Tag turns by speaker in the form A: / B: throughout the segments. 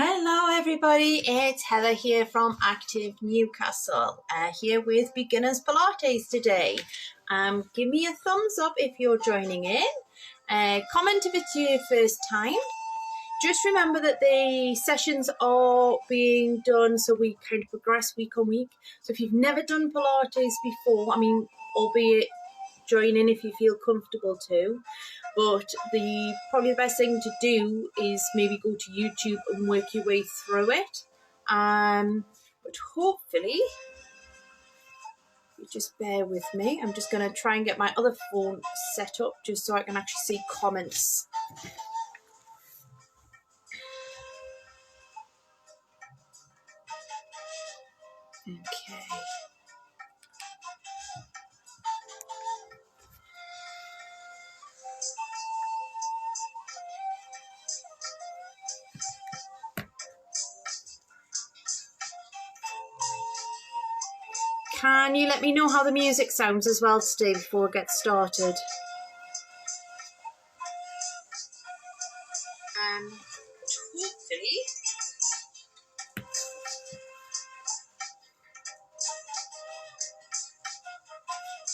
A: Hello everybody, it's Heather here from Active Newcastle, here with Beginner's Pilates today. Give me a thumbs up if you're joining in, comment if it's your first time. Just remember that the sessions are being done so we kind of progress week on week. So if you've never done Pilates before, albeit join in if you feel comfortable to, but probably the best thing to do is maybe go to YouTube and work your way through it. But hopefully, you just bear with me. I'm just going to try and get my other phone set up just so I can actually see comments. Okay. Can you let me know how the music sounds as well today before we get started? Hopefully.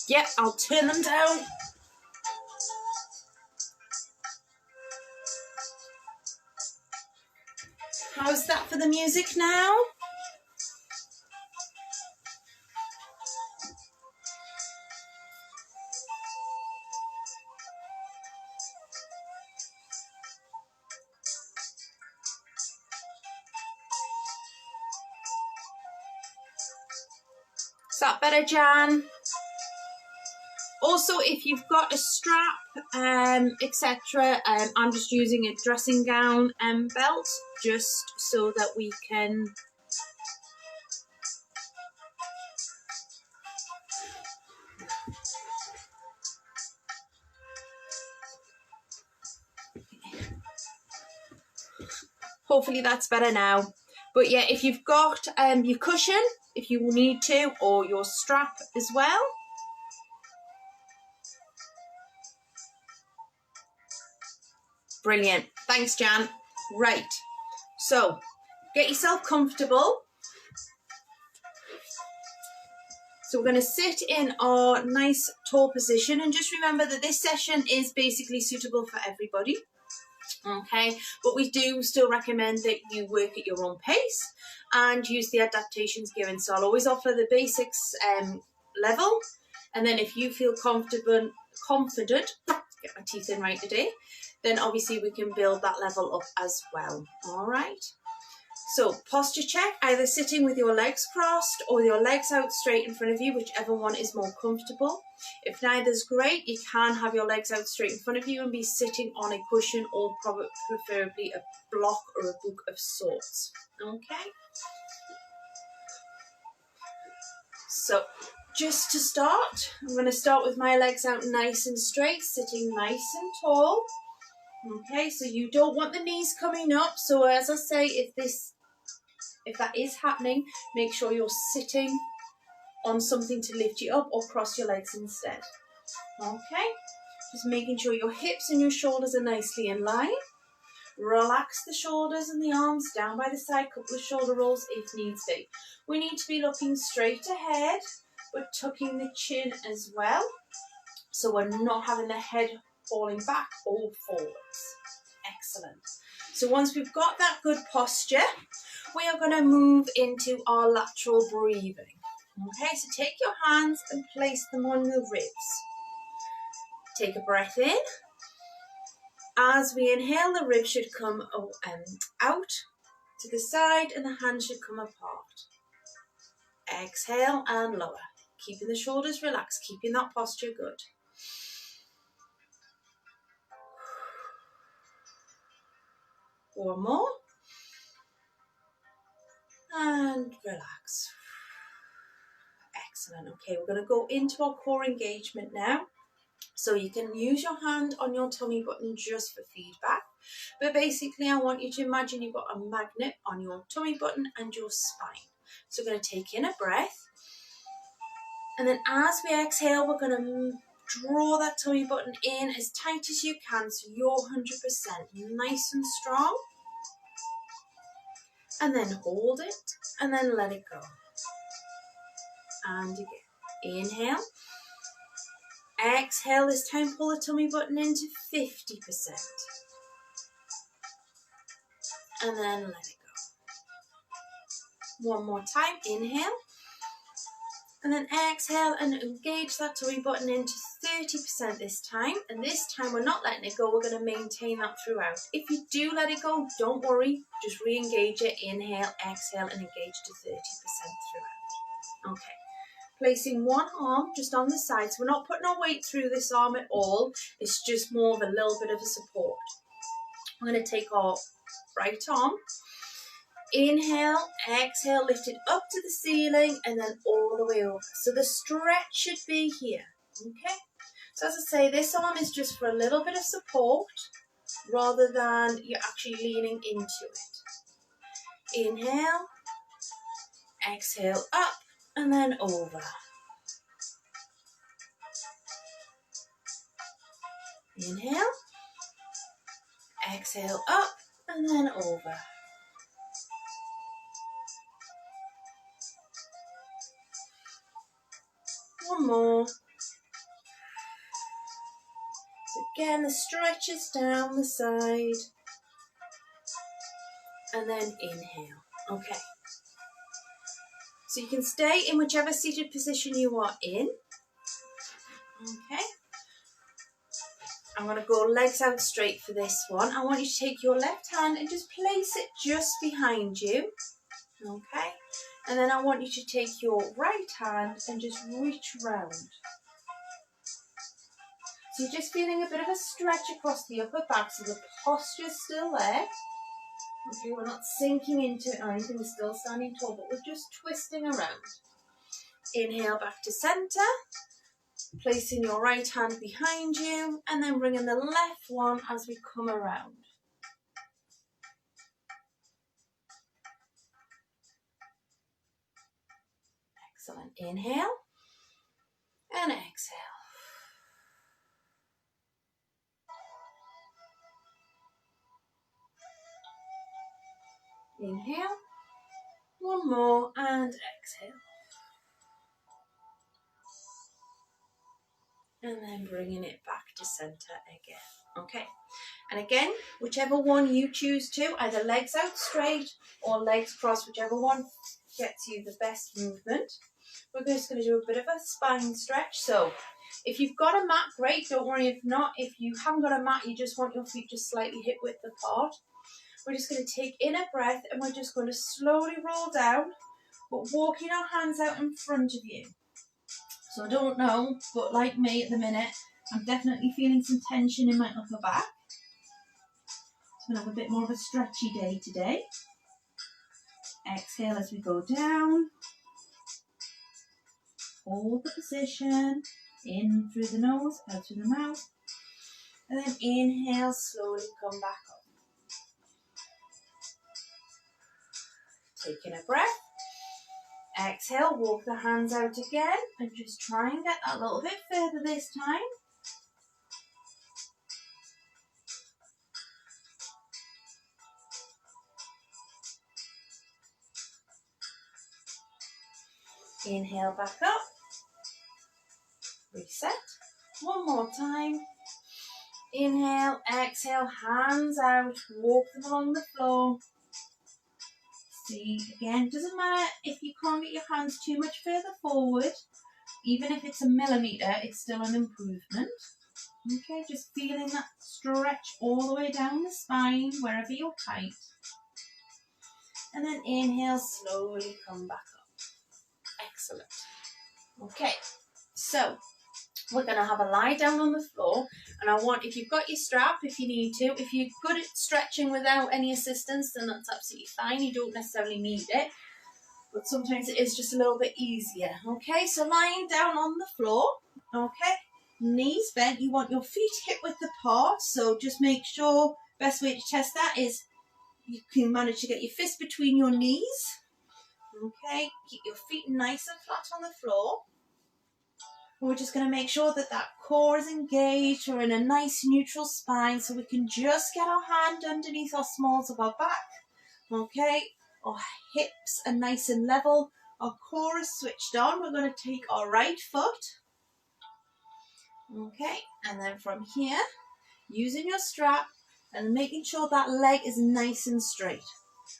A: Yep, I'll turn them down. How's that for the music now? Is that better, Jan? Also, if you've got a strap, etc., I'm just using a dressing gown belt just so that we can hopefully that's better now. But yeah, if you've got your cushion, if you need to, or your strap as well. Brilliant. Thanks, Jan. Right. So, get yourself comfortable. So we're going to sit in our nice tall position, and just remember that this session is basically suitable for everybody. Okay, but we do still recommend that you work at your own pace and use the adaptations given. So I'll always offer the basics level, and then if you feel confident, get my teeth in right today, then obviously we can build that level up as well. All right. So posture check, either sitting with your legs crossed or your legs out straight in front of you, whichever one is more comfortable. If neither's great, you can have your legs out straight in front of you and be sitting on a cushion or preferably a block or a book of sorts. Okay. So just to start, I'm going to start with my legs out nice and straight, sitting nice and tall. Okay, so you don't want the knees coming up. So as I say, if that is happening, make sure you're sitting on something to lift you up or cross your legs instead. Okay, just making sure your hips and your shoulders are nicely in line. Relax the shoulders and the arms down by the side, couple of shoulder rolls if needs be. We need to be looking straight ahead, but tucking the chin as well, so we're not having the head falling back or forwards. Excellent. So once we've got that good posture, we are going to move into our lateral breathing. Okay, so take your hands and place them on the ribs. Take a breath in. As we inhale, the ribs should come out to the side and the hands should come apart. Exhale and lower, keeping the shoulders relaxed, keeping that posture good. One more. And relax. Excellent. Okay, we're going to go into our core engagement now. So you can use your hand on your tummy button just for feedback. But basically, I want you to imagine you've got a magnet on your tummy button and your spine. So we're going to take in a breath. And then as we exhale, we're going to draw that tummy button in as tight as you can so you're 100% nice and strong. and then hold it, and then let it go. And again, inhale. Exhale, this time pull the tummy button into 50%. And then let it go. One more time, inhale. And then exhale and engage that tummy button into 30% this time. And this time we're not letting it go, we're going to maintain that throughout. If you do let it go, don't worry, just re-engage it. Inhale, exhale, and engage to 30% throughout. Okay. Placing one arm just on the side, so we're not putting our weight through this arm at all, it's just more of a little bit of a support. I'm going to take our right arm, inhale, exhale, lift it up to the ceiling and then all the way over. So the stretch should be here, okay? So as I say, this arm is just for a little bit of support rather than you're actually leaning into it. Inhale, exhale, up, and then over. Inhale, exhale, up, and then over. One more. So again, the stretch is down the side. And then inhale. Okay. So you can stay in whichever seated position you are in. Okay. I'm going to go legs out straight for this one. I want you to take your left hand and just place it just behind you. Okay. And then I want you to take your right hand and just reach round. So you're just feeling a bit of a stretch across the upper back, so the posture's still there. Okay, we're not sinking into it or anything, we're still standing tall, but we're just twisting around. Inhale back to centre, placing your right hand behind you, and then bringing the left one as we come around. Excellent. Inhale and exhale. Inhale, one more, and exhale. And then bringing it back to centre again. Okay, and again, whichever one you choose to, either legs out straight or legs crossed, whichever one gets you the best movement. We're just going to do a bit of a spine stretch. So if you've got a mat, great, don't worry if not. If you haven't got a mat, you just want your feet just slightly hip width apart. We're just going to take in a breath and we're just going to slowly roll down, but walking our hands out in front of you. So I don't know, but like me at the minute, I'm definitely feeling some tension in my upper back. So I'm going to have a bit more of a stretchy day today. Exhale as we go down. Hold the position. In through the nose, out through the mouth. And then inhale, slowly come back up. Taking a breath. Exhale, walk the hands out again and just try and get that a little bit further this time. Inhale back up. Reset. One more time. Inhale, exhale, hands out, walk them along the floor. See, again, doesn't matter if you can't get your hands too much further forward, even if it's a millimetre, it's still an improvement. Okay, just feeling that stretch all the way down the spine, wherever you're tight. And then inhale, slowly come back up. Excellent. Okay, so we're going to have a lie down on the floor, and I want, if you've got your strap, if you need to, if you're good at stretching without any assistance, then that's absolutely fine. You don't necessarily need it, but sometimes it is just a little bit easier. Okay, so lying down on the floor, okay, knees bent, you want your feet hip width apart, so just make sure, best way to test that is you can manage to get your fist between your knees. Okay, keep your feet nice and flat on the floor. We're just going to make sure that that core is engaged. We're in a nice neutral spine so we can just get our hand underneath our smalls of our back. Okay, Our hips are nice and level. Our core is switched on. We're going to take our right foot. Okay, and then from here, using your strap and making sure that leg is nice and straight.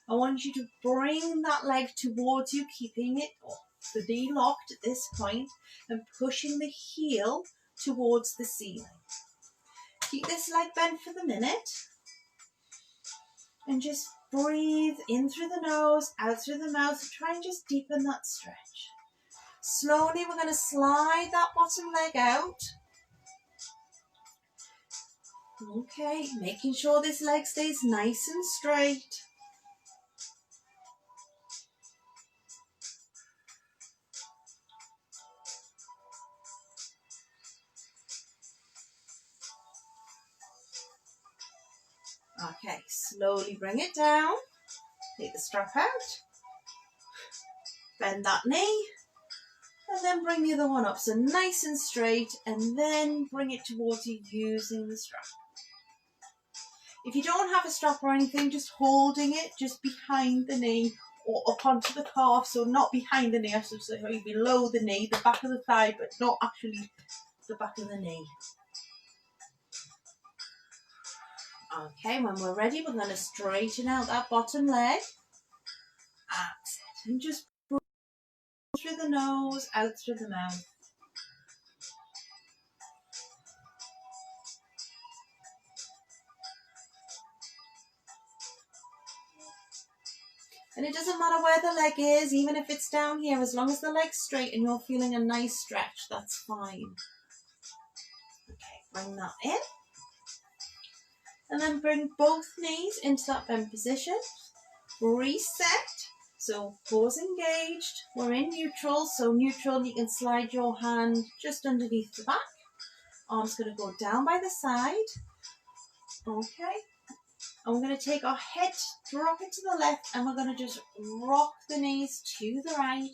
A: I want you to bring that leg towards you, keeping it the knee locked at this point and pushing the heel towards the ceiling. Keep this leg bent for the minute and just breathe in through the nose, out through the mouth. Try and just deepen that stretch. Slowly we're going to slide that bottom leg out. Okay, making sure this leg stays nice and straight. Okay, slowly bring it down. Take the strap out. Bend that knee. And then bring the other one up. So nice and straight. And then bring it towards you using the strap. If you don't have a strap or anything, just holding it just behind the knee or up onto the calf. So not behind the knee, I should say, below the knee, the back of the thigh, but not actually the back of the knee. Okay, when we're ready, we're going to straighten out that bottom leg. That's it. And just breathe through the nose, out through the mouth. And it doesn't matter where the leg is, even if it's down here, as long as the leg's straight and you're feeling a nice stretch, that's fine. Okay, bring that in. And then bring both knees into that bent position. Reset. So pause engaged. We're in neutral. So neutral, you can slide your hand just underneath the back. Arm's going to go down by the side. Okay. And we're going to take our head, drop it to the left, and we're going to just rock the knees to the right.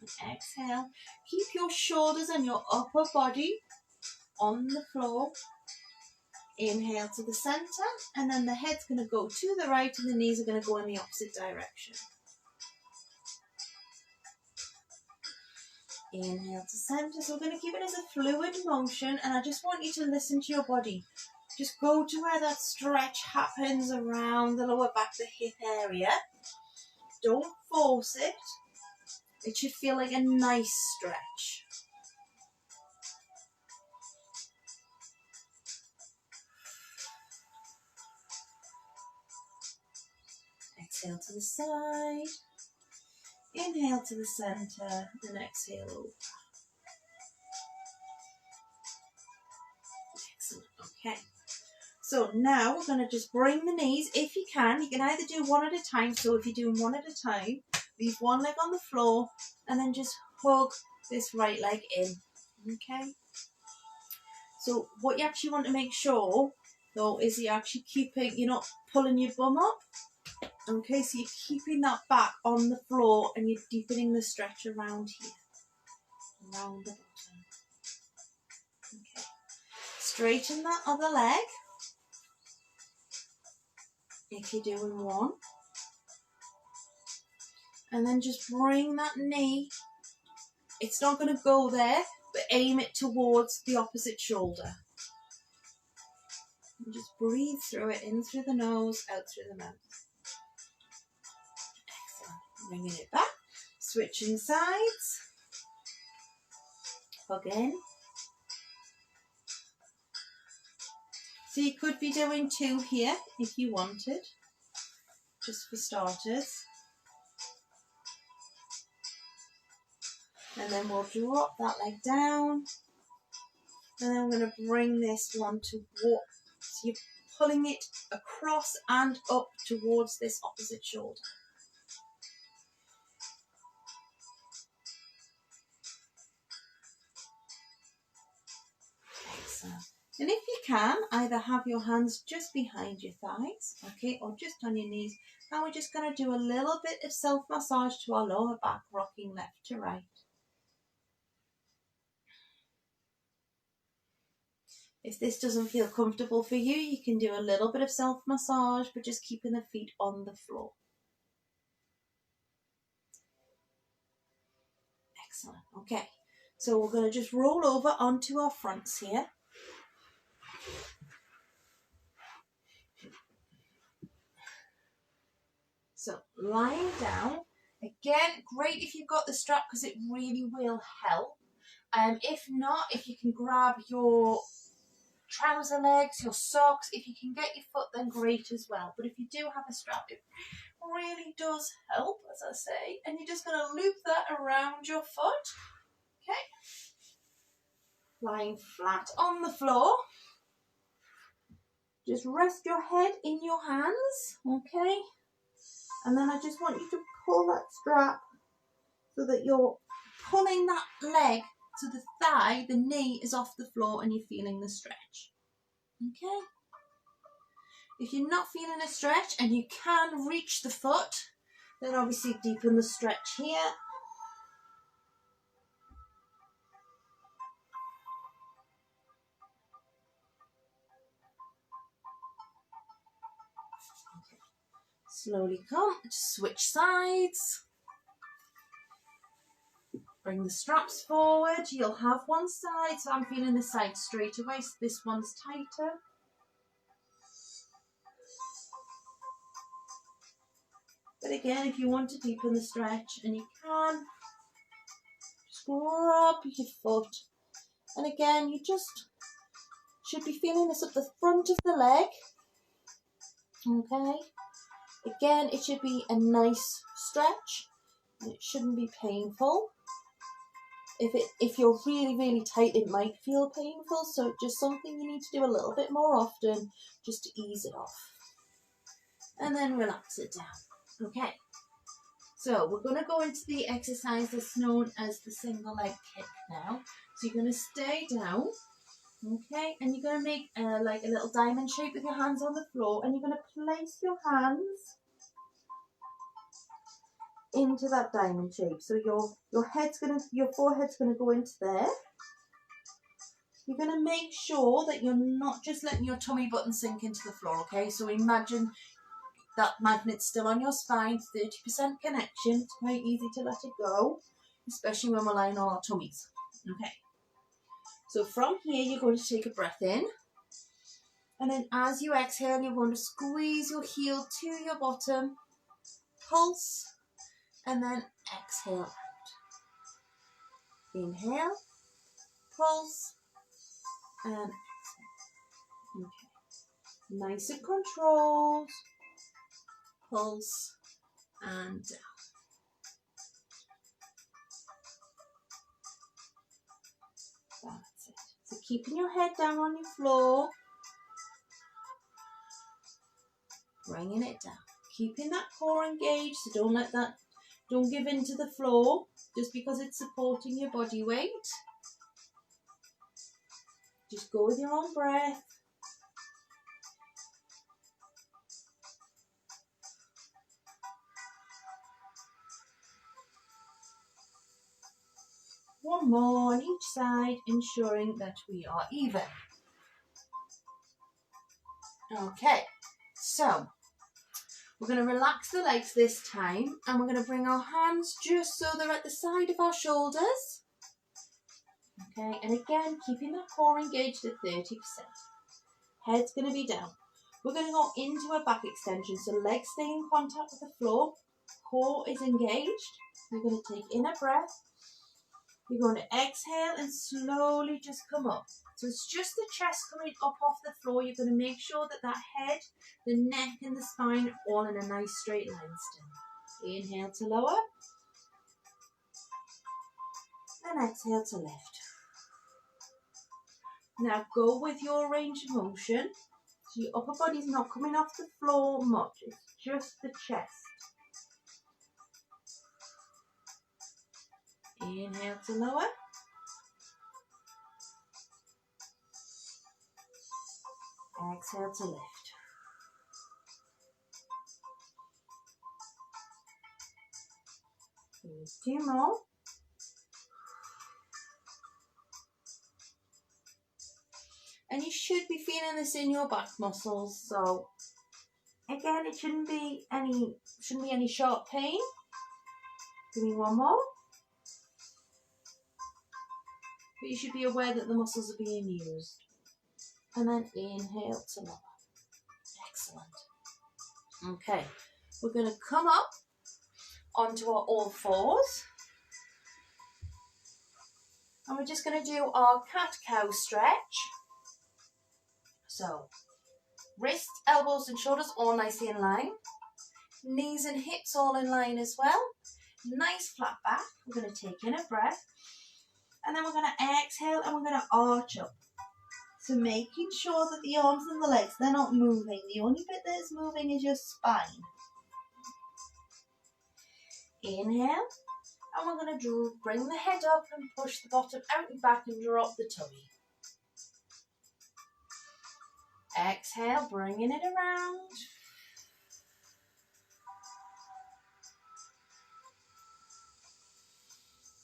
A: Exhale. Keep your shoulders and your upper body on the floor. Inhale to the center, and then the head's going to go to the right and the knees are going to go in the opposite direction. Inhale to center. So we're going to keep it as a fluid motion, and I just want you to listen to your body. Just go to where that stretch happens around the lower back, the hip area. Don't force it. It should feel like a nice stretch. Exhale to the side. Inhale to the center, and exhale over. Excellent, okay. So now we're going to just bring the knees, if you can either do one at a time. So if you're doing one at a time, leave one leg on the floor and then just hug this right leg in, okay? So what you actually want to make sure, though, is you're actually you're not pulling your bum up, okay? So you're keeping that back on the floor and you're deepening the stretch around here, around the bottom. Okay. Straighten that other leg. If you're doing one, and then just bring that knee, it's not going to go there, but aim it towards the opposite shoulder. And just breathe through it, in through the nose, out through the mouth. Excellent. Bringing it back, switching sides, hug in. So you could be doing two here if you wanted, just for starters. And then we'll drop that leg down. And then I'm going to bring this one to walk. So you're pulling it across and up towards this opposite shoulder. Excellent. And if you can, either have your hands just behind your thighs, okay, or just on your knees. And we're just going to do a little bit of self-massage to our lower back, rocking left to right. If this doesn't feel comfortable for you, you can do a little bit of self-massage, but just keeping the feet on the floor. Excellent. Okay, so we're going to just roll over onto our fronts here. So lying down, again, great if you've got the strap because it really will help. If not, if you can grab your trouser legs, your socks, if you can get your foot, then great as well. But if you do have a strap, it really does help, as I say. And you're just going to loop that around your foot. Okay. Lying flat on the floor. Just rest your head in your hands, okay? And then I just want you to pull that strap so that you're pulling that leg to the thigh, the knee is off the floor and you're feeling the stretch. Okay? If you're not feeling a stretch and you can reach the foot, then obviously deepen the stretch here. Okay. Slowly come, switch sides. Bring the straps forward. You'll have one side, so I'm feeling the side straight away, so this one's tighter. But again, if you want to deepen the stretch, and you can, scrub your foot. And again, you just should be feeling this up the front of the leg. Okay. Again, it should be a nice stretch. It shouldn't be painful. If you're really, really tight, it might feel painful. So just something you need to do a little bit more often just to ease it off. And then relax it down. Okay. So we're going to go into the exercise that's known as the single leg kick now. So you're going to stay down. Okay. And you're going to make like a little diamond shape with your hands on the floor. And you're going to place your hands into that diamond shape. So your forehead's gonna go into there. You're gonna make sure that you're not just letting your tummy button sink into the floor, okay? So imagine that magnet's still on your spine, 30% connection. It's quite easy to let it go, especially when we're lying on our tummies. Okay. So from here you're going to take a breath in. And then as you exhale, you're going to squeeze your heel to your bottom, pulse, and then exhale out. Inhale, pulse, and exhale. Okay. Nice and controlled. Pulse, and down. That's it. So keeping your head down on your floor. Bringing it down. Keeping that core engaged, so don't give in to the floor just because it's supporting your body weight. Just go with your own breath. One more on each side, ensuring that we are even. Okay, so we're going to relax the legs this time, and we're going to bring our hands just so they're at the side of our shoulders. Okay, and again, keeping that core engaged at 30%. Head's going to be down. We're going to go into a back extension, so legs stay in contact with the floor. Core is engaged. We're going to take in a breath. You're going to exhale and slowly just come up. So it's just the chest coming up off the floor. You're going to make sure that that head, the neck and the spine are all in a nice straight line still. Inhale to lower. And exhale to lift. Now go with your range of motion. So your upper body's not coming off the floor much. It's just the chest. Inhale to lower. Exhale to lift. Here's 2 more. And you should be feeling this in your back muscles. So again, it shouldn't be any sharp pain. Give me one more. but you should be aware that the muscles are being used. And then inhale to lower. Excellent. Okay, we're going to come up onto our all fours. And we're just going to do our cat-cow stretch. So, wrists, elbows and shoulders all nicely in line. Knees and hips all in line as well. Nice flat back. We're going to take in a breath. And then we're going to exhale and we're going to arch up. So making sure that the arms and the legs, they're not moving. The only bit that is moving is your spine. Inhale. And we're going to bring the head up and push the bottom out and back and drop the tummy. Exhale, bringing it around.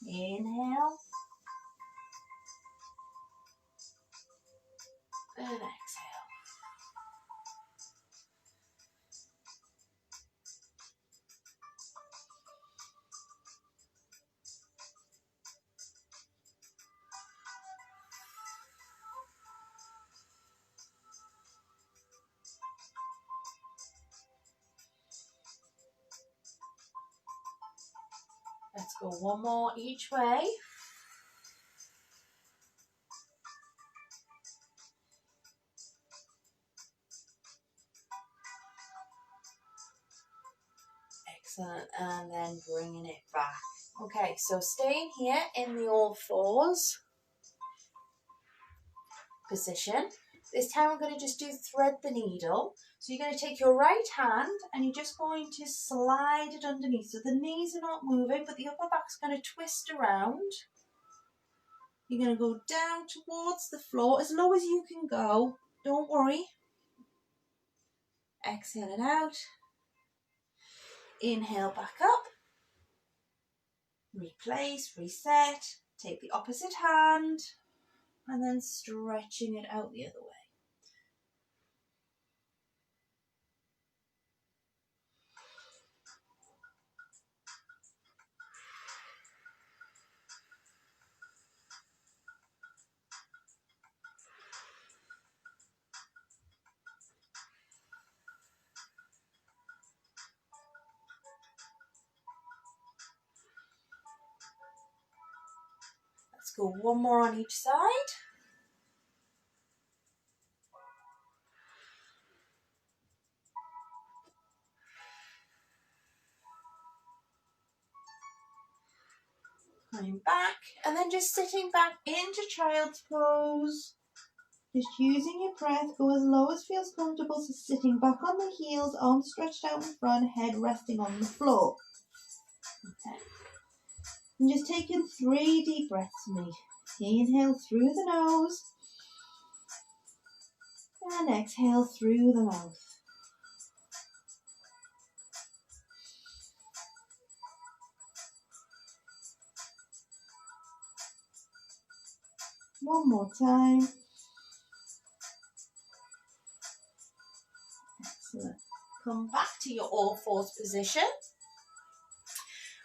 A: Inhale. And exhale. Let's go one more each way. Excellent, and then bringing it back. Okay, so staying here in the all fours position. This time we're going to just do thread the needle. So you're going to take your right hand and you're just going to slide it underneath. So the knees are not moving, but the upper back's going to twist around. You're going to go down towards the floor as low as you can go. Don't worry. Exhale it out. Inhale back up. Replace, reset. Take the opposite hand. And then stretching it out the other way. Let's go one more on each side. Coming back, and then just sitting back into child's pose. Just using your breath, go as low as feels comfortable, so sitting back on the heels, arms stretched out in front, head resting on the floor. Okay. And just taking 3 deep breaths for me. Inhale through the nose, and exhale through the mouth. One more time. Excellent. Come back to your all fours position.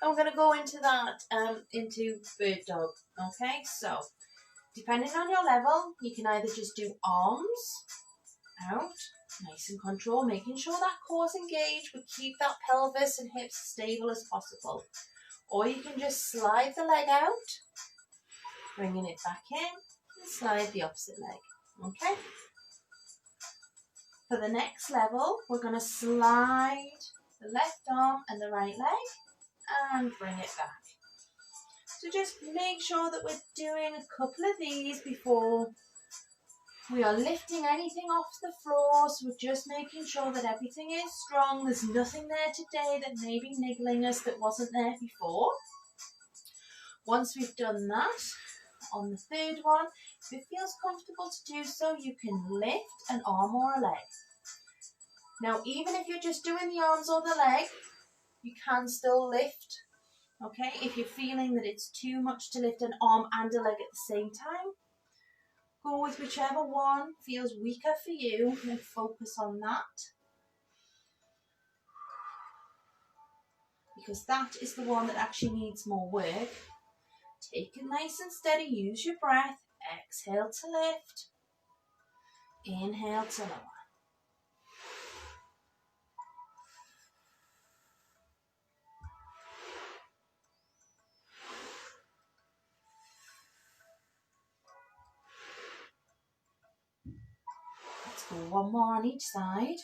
A: And we're going to go into that, into bird dog. Okay, so depending on your level, you can either just do arms out, nice and control, making sure that core's engaged, but keep that pelvis and hips stable as possible. Or you can just slide the leg out, bringing it back in, and slide the opposite leg. Okay? For the next level, we're going to slide the left arm and the right leg and bring it back. So just make sure that we're doing a couple of these before we are lifting anything off the floor. So we're just making sure that everything is strong. There's nothing there today that may be niggling us that wasn't there before. Once we've done that, on the third one, if it feels comfortable to do so, you can lift an arm or a leg. Now, even if you're just doing the arms or the leg, you can still lift. Okay, if you're feeling that it's too much to lift an arm and a leg at the same time, go with whichever one feels weaker for you and focus on that. Because that is the one that actually needs more work. Take it nice and steady. Use your breath. Exhale to lift. Inhale to lower. Let's go one more on each side.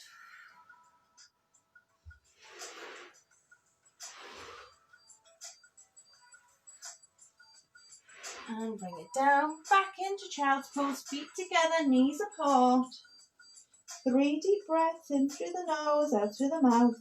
A: And bring it down, back into child's pose, feet together, knees apart. 3 deep breaths in through the nose, out through the mouth.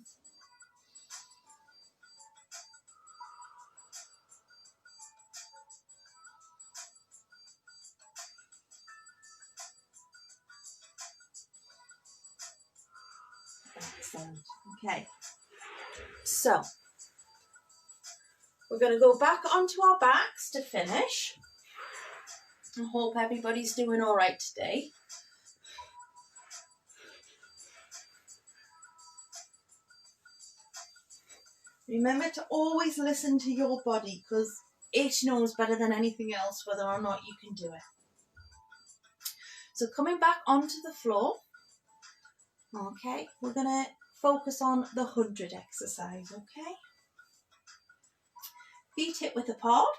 A: Excellent. Okay. So, we're going to go back onto our backs to finish. I hope everybody's doing all right today. Remember to always listen to your body, because it knows better than anything else whether or not you can do it. So coming back onto the floor, okay, we're going to focus on the 100 exercise, okay? Feet hip width apart.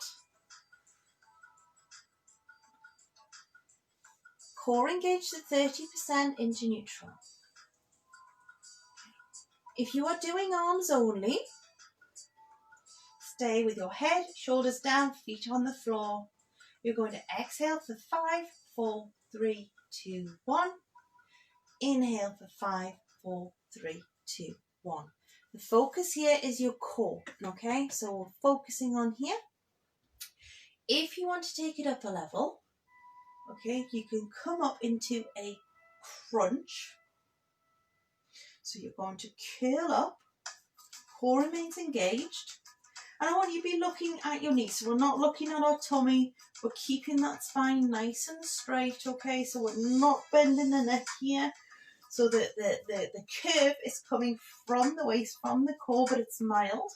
A: Core engaged at 30% into neutral. If you are doing arms only, stay with your head, shoulders down, feet on the floor. You're going to exhale for 5, 4, 3, 2, 1. Inhale for 5, 4, 3, 2, 1. The focus here is your core, okay? So we're focusing on here. If you want to take it up a level, okay, you can come up into a crunch. So you're going to curl up, core remains engaged. And I want you to be looking at your knees. So we're not looking at our tummy. We're keeping that spine nice and straight, okay? So we're not bending the neck here. So the curve is coming from the waist, from the core, but it's mild.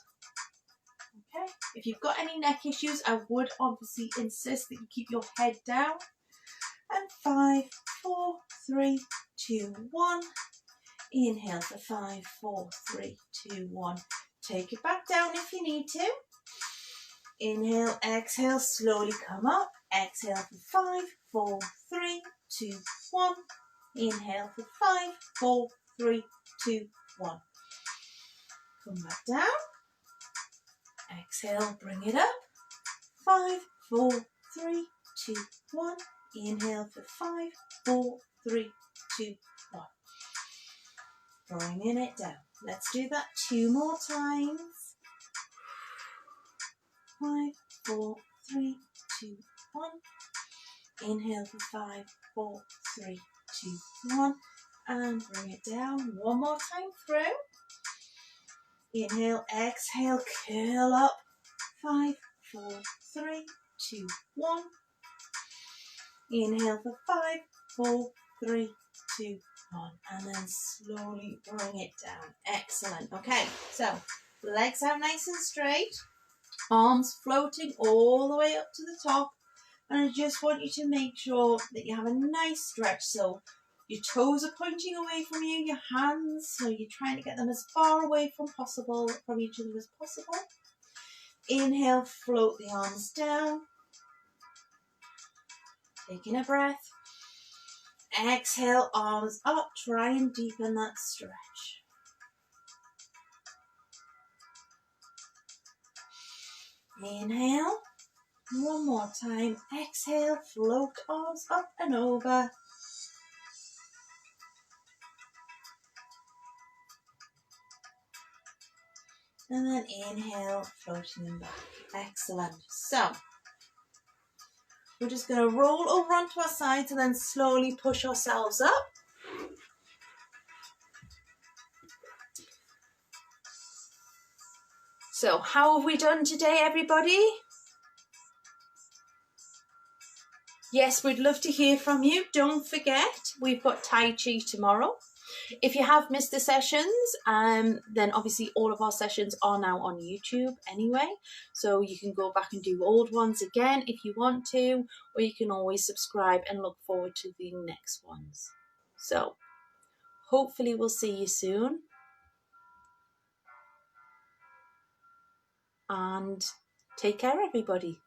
A: Okay? If you've got any neck issues, I would obviously insist that you keep your head down. And 5, 4, 3, 2, 1. Inhale for 5, 4, 3, 2, 1. Take it back down if you need to. Inhale, exhale, slowly come up. Exhale for 5, 4, 3, 2, 1. Inhale for 5, 4, 3, 2, 1. Come back down. Exhale, bring it up. 5, 4, 3, 2, 1. Inhale for 5, 4, 3, 2, 1. Bringing it down. Let's do that 2 more times. 5, 4, 3, 2, 1. Inhale for 5, 4, 3, 2, 1. And bring it down 1 more time through. Inhale, exhale, curl up. 5, 4, 3, 2, 1. Inhale for 5, 4, 3, 2, 1. And then slowly bring it down. Excellent. Okay, so legs out nice and straight. Arms floating all the way up to the top. And I just want you to make sure that you have a nice stretch. So your toes are pointing away from you, your hands, so you're trying to get them as far away from each other as possible. Inhale, float the arms down. Taking a breath. Exhale, arms up. Try and deepen that stretch. Inhale. 1 more time. Exhale, float arms up and over. And then inhale, floating them back. Excellent. So, we're just going to roll over onto our sides and then slowly push ourselves up. So, how have we done today, everybody? Yes, we'd love to hear from you. Don't forget, we've got Tai Chi tomorrow. If you have missed the sessions, then obviously all of our sessions are now on YouTube anyway. So you can go back and do old ones again if you want to, or you can always subscribe and look forward to the next ones. So hopefully we'll see you soon. And take care, everybody.